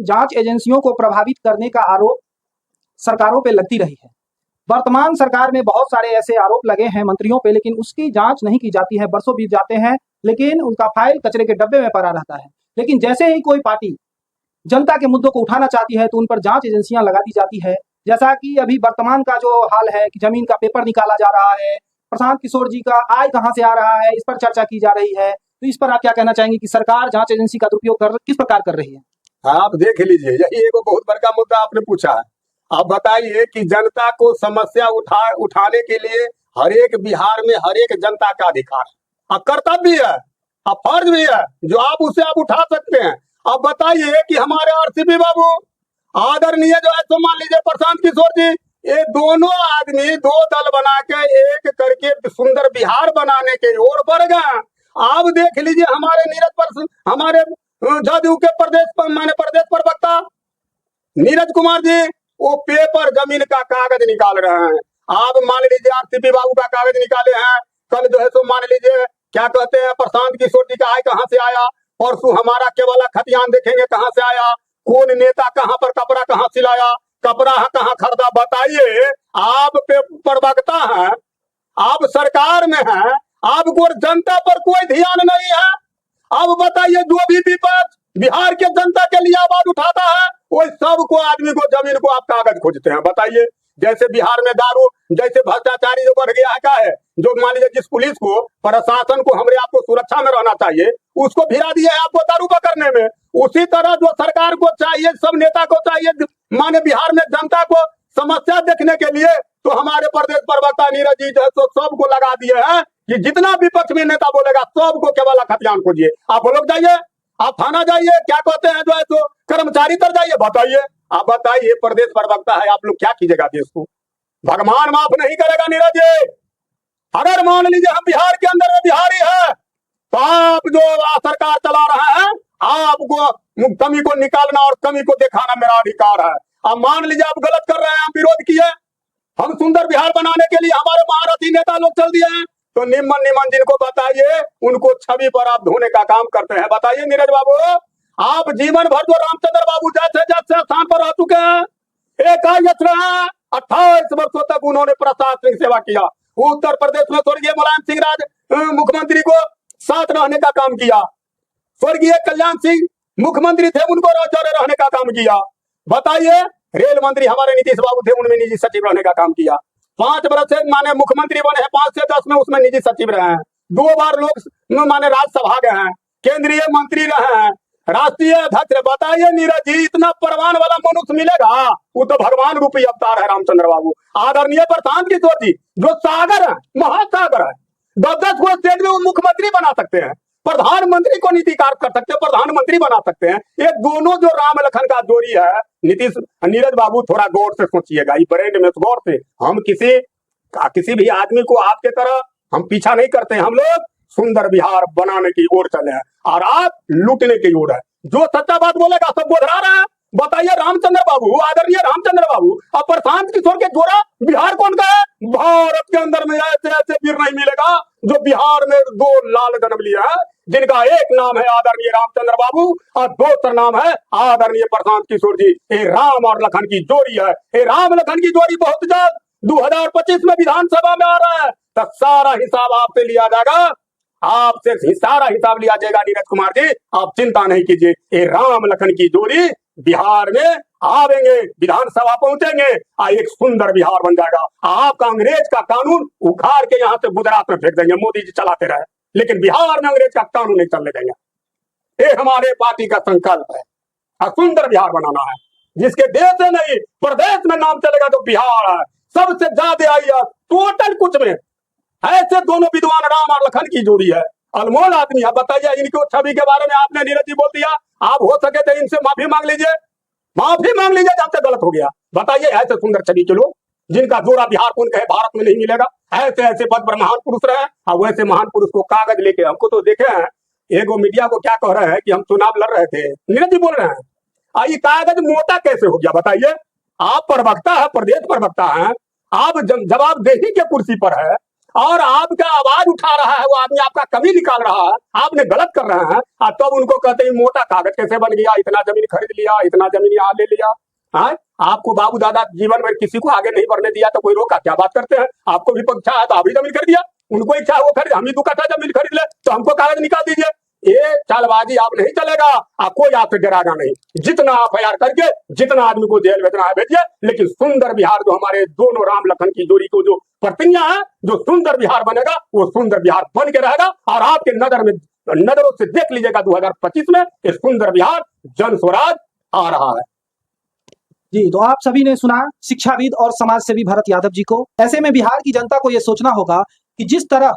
जांच एजेंसियों को प्रभावित करने का आरोप सरकारों पे लगती रही है। वर्तमान सरकार में बहुत सारे ऐसे आरोप लगे हैं मंत्रियों पे, लेकिन उसकी जांच नहीं की जाती है। बरसों बीत जाते हैं लेकिन उनका फाइल कचरे के डब्बे में पड़ा रहता है। लेकिन जैसे ही कोई पार्टी जनता के मुद्दों को उठाना चाहती है तो उन पर जांच एजेंसियां लगा दी जाती है। जैसा कि अभी वर्तमान का जो हाल है कि जमीन का पेपर निकाला जा रहा है, प्रशांत किशोर जी का आय कहां से आ रहा है, इस पर चर्चा की जा रही है। तो इस पर आप क्या कहना चाहेंगे कि सरकार जांच एजेंसी का दुरुपयोग किस प्रकार कर रही है? आप देख लीजिए, यही एक बहुत बड़ा मुद्दा आपने पूछा है। आप बताइए कि जनता को समस्या उठाने के लिए हर एक बिहार में हर एक जनता का अधिकार है, कर्तव्य है, फर्ज भी है, जो आप उसे आप उठा सकते हैं। अब बताइए कि हमारे आरसीपी बाबू आदरणीय जो है, तो मान लीजिए प्रशांत किशोर जी, ये दोनों आदमी दो दल बना के एक करके सुंदर बिहार बनाने के ओर बढ़ गए। आप देख लीजिए हमारे नीरज पर, हमारे जदयू के प्रदेश प्रवक्ता नीरज कुमार जी, वो पेपर जमीन का कागज निकाल रहे हैं। आप मान लीजिए आरसीपी बाबू का कागज निकाले हैं, कल जो है सो मान लीजिए क्या कहते हैं प्रशांत किशोर जी का आय कहां से आया, परसों हमारा केवल खतियान देखेंगे कहां से आया, कौन नेता कहां पर कपड़ा कहां सिलाया, कपड़ा कहां खरीदा। बताइए, आप प्रवक्ता हैं, आप सरकार में हैं, आपको जनता पर कोई ध्यान नहीं है। अब बताइए, जो भी विपक्ष बिहार के जनता के लिए आवाज उठाता है वो सबको आदमी को जमीन को आप कागज खोजते हैं। बताइए, जैसे बिहार में दारू, जैसे भ्रष्टाचारी जो बढ़ गया है, क्या है, जो मान लीजिए जिस पुलिस को प्रशासन को हमारे आपको सुरक्षा में रहना चाहिए, उसको भिड़ा दिया है आपको दारू पकड़ने में। उसी तरह जो सरकार को चाहिए, सब नेता को चाहिए, माने बिहार में जनता को समस्या देखने के लिए, तो हमारे प्रदेश प्रवक्ता नीरज जी जो है तो सबको लगा दिए हैं कि जितना विपक्ष में नेता बोलेगा सबको केवल खतियान खोजिए। आप लोग जाइए, आप थाना जाइए, क्या कहते हैं जो है तो कर्मचारी तर जाइए। बताइए, आप बताइए, प्रदेश प्रवक्ता है, आप लोग क्या कीजिएगा देश को? भगवान माफ नहीं करेगा नीरज जी। अगर मान लीजिए हम बिहार के अंदर में बिहारी है, तो आप जो सरकार चला रहा है, आपको कमी को निकालना और कमी को दिखाना मेरा अधिकार है। अब मान लीजिए आप गलत कर रहे हैं, हम विरोध किए, हम सुंदर बिहार बनाने के लिए हमारे महारथी नेता लोग चल दिए हैं, तो निम्न निम्न जिनको बताइए, उनको छवि पर आप धोने का काम करते हैं। बताइए नीरज बाबू, आप जीवन भर जो रामचंद्र बाबू जैसे जैसे स्थान पर रह चुके हैं, एक 28 वर्षों तक उन्होंने प्रशासनिक सेवा किया। उत्तर प्रदेश में स्वर्गीय मुलायम सिंह राज मुख्यमंत्री को साथ रहने का काम किया, स्वर्गीय कल्याण सिंह मुख्यमंत्री थे, उनको जोड़े रहने का काम किया। बताइए, रेल मंत्री हमारे नीतीश बाबू थे, उनमें निजी सचिव रहने का काम किया। 5 वर्ष से माने मुख्यमंत्री बने हैं, 5 से 10 में उसमें निजी सचिव रहे हैं, 2 बार लोग माने राज्यसभा गए हैं, केंद्रीय मंत्री रहे हैं, राष्ट्रीय अध्यक्ष। बताइए नीरज जी, इतना परवान वाला मनुष्य मिलेगा? वो तो भगवान रूपी अवतार है रामचंद्र बाबू। आदरणीय प्रशांत किशोर जी, जो सागर है, महासागर है, 10-10 को स्टेट में वो मुख्यमंत्री बना सकते हैं, प्रधानमंत्री को नीतिकार कर सकते हैं, प्रधानमंत्री बना सकते हैं। ये दोनों जो राम लखन का जोड़ी है, नीतीश नीरज बाबू थोड़ा गौर से सोचिएगा, ये ब्रेन में गौर से। हम किसी भी आदमी को आपके तरह हम पीछा नहीं करते हैं, हम लोग सुंदर बिहार बनाने की ओर चले हैं और आप लूटने की ओर है। जो सच्चा बात बोलेगा सब बोधरा रहा है। बताइए रामचंद्र बाबू, आदरणीय रामचंद्र बाबू और प्रशांत किशोर के जोड़ा बिहार कौन का है? भारत के अंदर में ऐसे ऐसे वीर नहीं मिलेगा जो बिहार में 2 लाल जन्म लिया है, जिनका एक नाम है आदरणीय रामचंद्र बाबू और दूसरा नाम है आदरणीय प्रशांत किशोर जी। ये राम और लखन की जोड़ी है। ये राम लखन की जोड़ी बहुत जल्द 2025 में विधानसभा में आ रहा है, तो सारा हिसाब आपसे लिया जाएगा, आपसे सारा हिसाब लिया जाएगा नीरज कुमार जी, आप चिंता नहीं कीजिए। ये राम लखन की जोड़ी बिहार में आवेंगे, विधानसभा पहुंचेंगे और एक सुंदर बिहार बन जाएगा। आपका अंग्रेज का कानून उखाड़ के यहाँ से गुजरात में फेंक देंगे, मोदी जी चलाते रहे, लेकिन बिहार में अंग्रेज का कानून नहीं चलने देंगे। ये हमारे पार्टी का संकल्प है और सुंदर बिहार बनाना है, जिसके देश में नहीं प्रदेश में नाम चलेगा तो बिहार है। सबसे ज्यादा आई है टोटल कुछ में ऐसे दोनों विद्वान राम और लखन की जोड़ी है, अनमोल आदमी है। बताइए, इनकी छवि के बारे में आपने नीरज जी बोल दिया, आप हो सके तो इनसे माफी मांग लीजिए, माफी मांग लीजिए जब से गलत हो गया। बताइए, ऐसे सुंदर छवि के लोग जिनका जोड़ा बिहार कौन कहे भारत में नहीं मिलेगा, ऐसे ऐसे पद पर महान पुरुष रहे और वैसे महान पुरुष को कागज लेके हमको तो देखे हैं, एगो मीडिया को क्या कह रहे हैं कि हम चुनाव लड़ रहे थे, नीरज जी बोल रहे हैं ये कागज मोटा कैसे हो गया? बताइए, आप प्रवक्ता है, प्रदेश प्रवक्ता है, आप जवाबदेही के कुर्सी पर है, और आपका आवाज उठा रहा है, वो आदमी आपका कमी निकाल रहा है, आपने गलत कर रहे हैं, और तब उनको कहते हैं मोटा कागज कैसे बन गया, इतना जमीन खरीद लिया, इतना जमीन यहाँ ले लिया। हाँ, आपको बाबू दादा जीवन में किसी को आगे नहीं बढ़ने दिया तो कोई रोका? क्या बात करते हैं? आपको भी इच्छा है तो आप भी जमीन खरीद दिया, उनको इच्छा है वो खरीद, हम ही 2 कट्ठा जमीन खरीद ले तो हमको कागज निकाल दीजिए। ये चालबाजी आप नहीं चलेगा, कोई आपसे डरागा नहीं। जितना FIR करके जितना आदमी को जेल भेजना है भेजिए, लेकिन सुंदर बिहार जो हमारे दोनों राम लखन की जोड़ी को जो प्रतिज्ञा है, जो सुंदर बिहार बनेगा वो सुंदर बिहार बन के रहेगा। और आपके नजरों से देख लीजिएगा 2025 में ये सुंदर बिहार जन स्वराज आ रहा है। जी, तो आप सभी ने सुना शिक्षाविद और समाज सेवी भरत यादव जी को। ऐसे में बिहार की जनता को यह सोचना होगा कि जिस तरह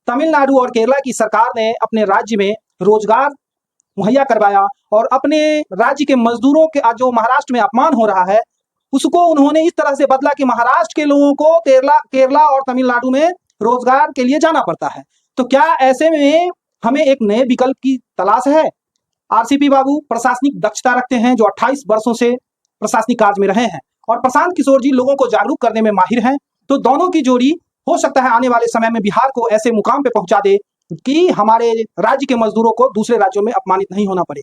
तमिलनाडु और केरला की सरकार ने अपने राज्य में रोजगार मुहैया करवाया और अपने राज्य के मजदूरों के जो महाराष्ट्र में अपमान हो रहा है उसको उन्होंने इस तरह से बदला कि महाराष्ट्र के लोगों को केरला और तमिलनाडु में रोजगार के लिए जाना पड़ता है। तो क्या ऐसे में हमें एक नए विकल्प की तलाश है? RCP बाबू प्रशासनिक दक्षता रखते हैं, जो 28 वर्षों से प्रशासनिक कार्य में रहे हैं, और प्रशांत किशोर जी लोगों को जागरूक करने में माहिर हैं। तो दोनों की जोड़ी हो सकता है आने वाले समय में बिहार को ऐसे मुकाम पे पहुंचा दे कि हमारे राज्य के मजदूरों को दूसरे राज्यों में अपमानित नहीं होना पड़े।